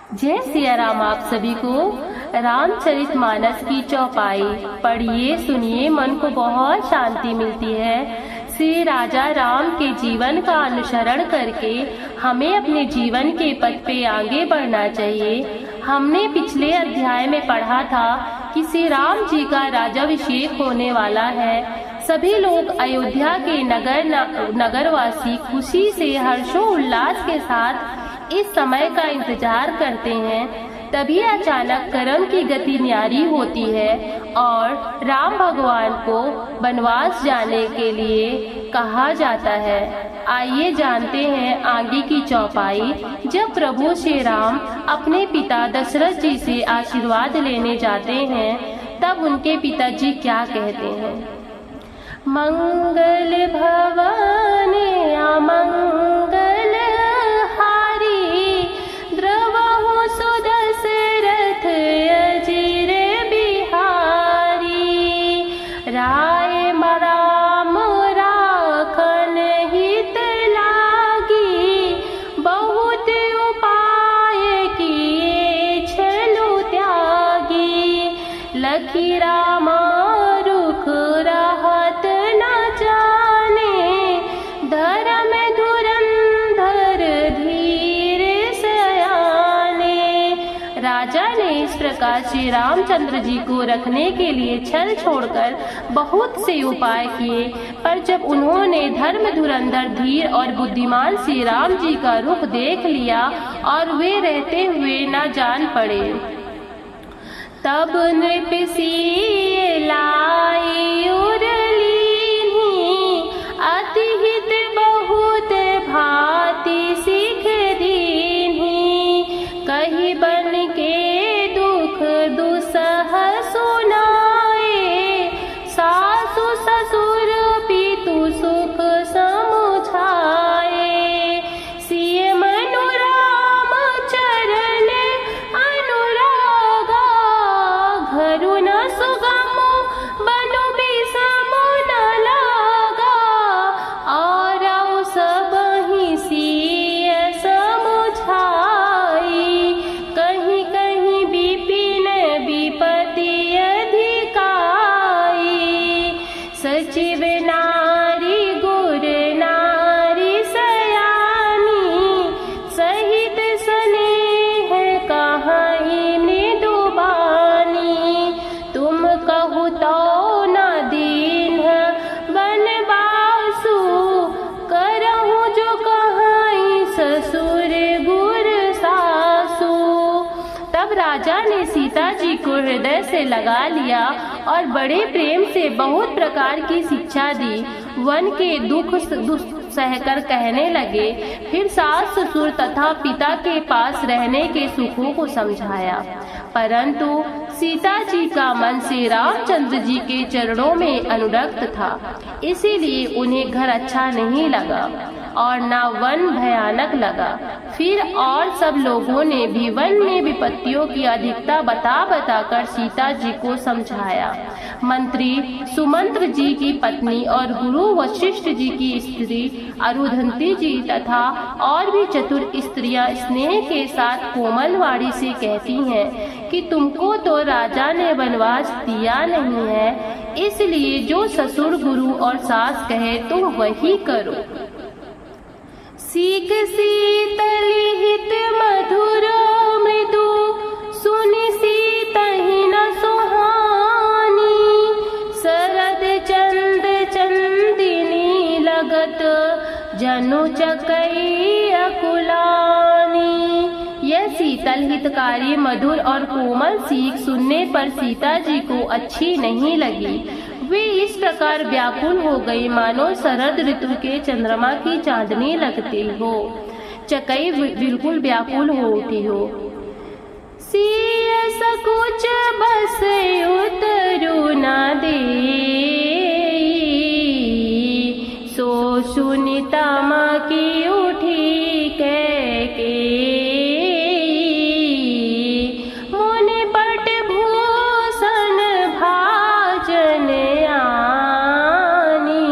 जय सिया राम। आप सभी को रामचरितमानस की चौपाई पढ़िए सुनिए, मन को बहुत शांति मिलती है। श्री राजा राम के जीवन का अनुसरण करके हमें अपने जीवन के पथ पे आगे बढ़ना चाहिए। हमने पिछले अध्याय में पढ़ा था कि श्री राम जी का राजाभिषेक होने वाला है। सभी लोग अयोध्या के नगरवासी खुशी से हर्षोल्लास के साथ इस समय का इंतजार करते हैं। तभी अचानक कर्म की गति न्यारी होती है और राम भगवान को वनवास जाने के लिए कहा जाता है। आइए जानते हैं आगे की चौपाई। जब प्रभु श्री राम अपने पिता दशरथ जी से आशीर्वाद लेने जाते हैं, तब उनके पिताजी क्या कहते हैं? मंगल भवन अमंगल हारी, द्रवहु सुदशरथ अजिर बिहारी। राय राम राखन हित लागी, बहुत उपाय किए छलु त्यागी। लखी रामा रुख रहत न जाने, धर्म धुरंधर धीर सयाने। राजा ने इस प्रकार श्री रामचंद्र जी को रखने के लिए छल छोड़कर बहुत से उपाय किए, पर जब उन्होंने धर्म धुरंधर धीर और बुद्धिमान श्री राम जी का रुख देख लिया और वे रहते हुए न जान पड़े, तब नृपसिय लाई उरलीनी। अति हित बहुत भांति सीख दीन्ही, कही बन के दुख दुसह सुनाए। सासु ससुर पितु सुख समुझाए, सिय मनु राम चरण अनुरागा। घरु न सुगम बनु बिषम न लागा, और सबहि सिय समुझाई। कहीं कहीं विपिन विपति अधिकाई, सचिव नारी गुर नारी सयानी। सहित स्नेह कहाई मृदुबानी, तुम कहु तो न दीन्ह वनवासु। करहु जो कहाई ससुर गुर सासु। तब राजा ने सीता जी को हृदय से लगा लिया और बड़े प्रेम से बहुत प्रकार की शिक्षा दी। वन के दुख सहकर कहने लगे, फिर सास ससुर तथा पिता के पास रहने के सुखों को समझाया। परंतु सीता जी का मन श्री रामचंद्र जी के चरणों में अनुरक्त था, इसीलिए उन्हें घर अच्छा नहीं लगा और न वन भयानक लगा। फिर और सब लोगों ने भी वन में विपत्तियों की अधिकता बता बताकर सीता जी को समझाया। मंत्री सुमंत्र जी की पत्नी और गुरु वशिष्ठ जी की स्त्री अरुंधति जी तथा और भी चतुर स्त्रियां स्नेह के साथ कोमलवाणी से कहती हैं कि तुमको तो राजा ने वनवास दिया नहीं है, इसलिए जो ससुर गुरु और सास कहे तुम वही करो। सीख शीतल हित मधुर मृदु, सुनि सीतहि न सुहानी। शरद चंद चंदिनी लगत, जनु चकई अकुलानी। यह शीतल हितकारी मधुर और कोमल सीख सुनने पर सीता जी को अच्छी नहीं लगी। वे इस प्रकार व्याकुल हो गई मानो शरद ऋतु के चंद्रमा की चांदनी लगती हो। चकई बिल्कुल व्याकुल हो उठी हो। सिय सकुच बस उतरु न देई, सो सुनीता माँ की उठी कैकेयी। मुनि पट भूषण भाजन आनी,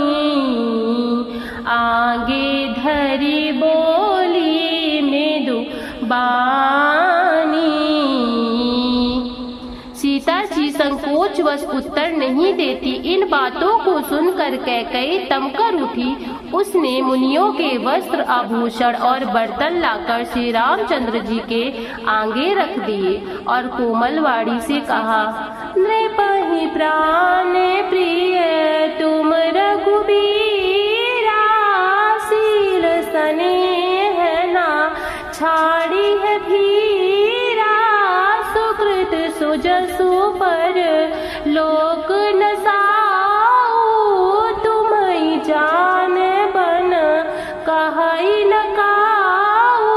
आगे धरी बोली मृदु बानी। वश उत्तर नहीं देती। इन बातों को सुनकर कैकेयी तमकर उठी। उसने मुनियों के वस्त्र, आभूषण और बर्तन लाकर श्री रामचंद्र जी के आगे रख दिए और कोमल वाणी से कहा, नृपहि प्राण प्रिय तुम रघुबीरा, शील स्नेह ना छाड़ी है भीरा, सुकृत सुजसु पर लोक नसाऊ, तुम्हि जान बन कहई न काऊ,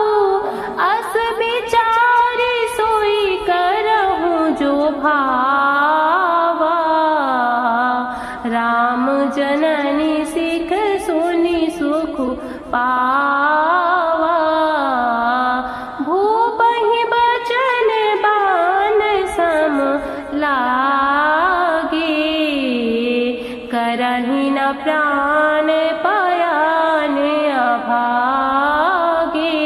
अस विचारी सोई करहूँ जो भावा, राम जननी सिख सुनी सुख पावा, भूपहि बचन बान सम लागे, करहि न प्राण पयान अभागे।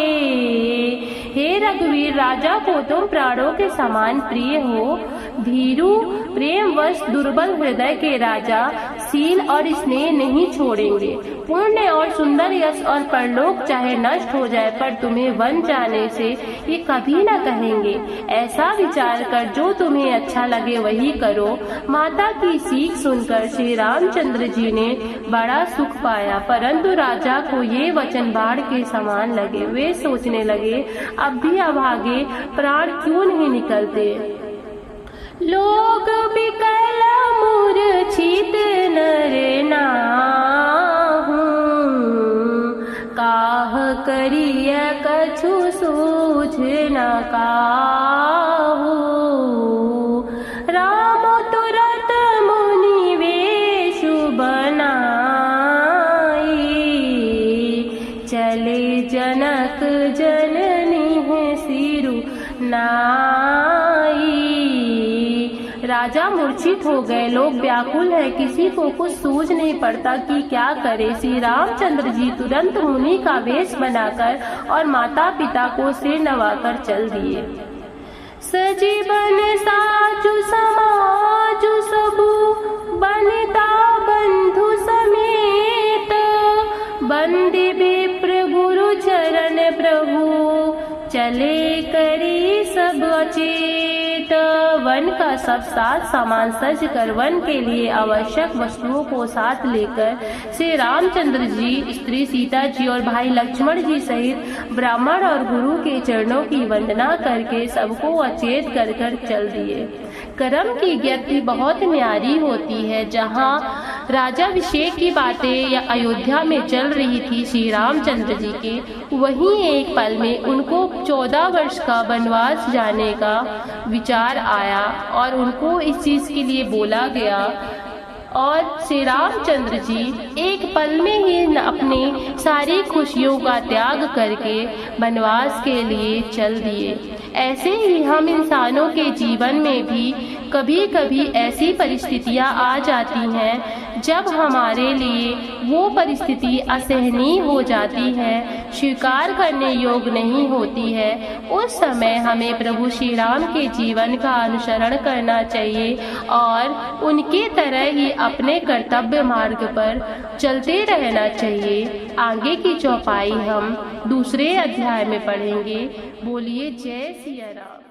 हे रघुवीर, राजा को तुम प्राणों के समान प्रिय हो। भीरु प्रेमवश दुर्बल हृदय के राजा शील और स्नेह नहीं छोड़ेंगे। पुण्य और सुंदर यश और परलोक चाहे नष्ट हो जाए, पर तुम्हें वन जाने से ये कभी न कहेंगे। ऐसा विचार कर जो तुम्हें अच्छा लगे वही करो। माता की सीख सुनकर श्री रामचंद्र जी ने बड़ा सुख पाया, परंतु राजा को ये वचन बाढ़ के समान लगे। वे सोचने लगे, अब भी अभागे प्राण क्यों नहीं निकलते। लोग बिकल मूर्छित नर नाहु, काह करिय कछु सूझ न काहू, राम तुरत मुनि वेषु बनाई, चले जनक जननी सिरु नाई। राजा मूर्छित हो गए, लोग व्याकुल है, किसी को कुछ सूझ नहीं पड़ता कि क्या करे। श्री रामचंद्र जी तुरंत मुनि का वेश बनाकर और माता पिता को सिर नवाकर चल दिए। सजीवन साजु समाजु सबु, बनता बंधु समेत, बंदी विप्र गुरु चरण प्रभु, चले करी सब अचेत। वन का सब साज सामान सज कर वन के लिए आवश्यक वस्तुओं को साथ लेकर श्री रामचंद्र जी, स्त्री सीता जी और भाई लक्ष्मण जी सहित ब्राह्मण और गुरु के चरणों की वंदना करके सबको अचेत कर कर चल दिए। कर्म की गिनती बहुत न्यारी होती है। जहाँ राजाभिषेक की बातें या अयोध्या में चल रही थी श्री रामचंद्र जी के, वहीं एक पल में उनको 14 वर्ष का वनवास जाने का विचार आया और उनको इस चीज के लिए बोला गया और श्री रामचंद्र जी एक पल में ही अपनी सारी खुशियों का त्याग करके वनवास के लिए चल दिए। ऐसे ही हम इंसानों के जीवन में भी कभी कभी ऐसी परिस्थितियां आ जाती हैं जब हमारे लिए वो परिस्थिति असहनीय हो जाती है, स्वीकार करने योग्य नहीं होती है। उस समय हमें प्रभु श्री राम के जीवन का अनुसरण करना चाहिए और उनके तरह ही अपने कर्तव्य मार्ग पर चलते रहना चाहिए। आगे की चौपाई हम दूसरे अध्याय में पढ़ेंगे। बोलिए जय सिया राम।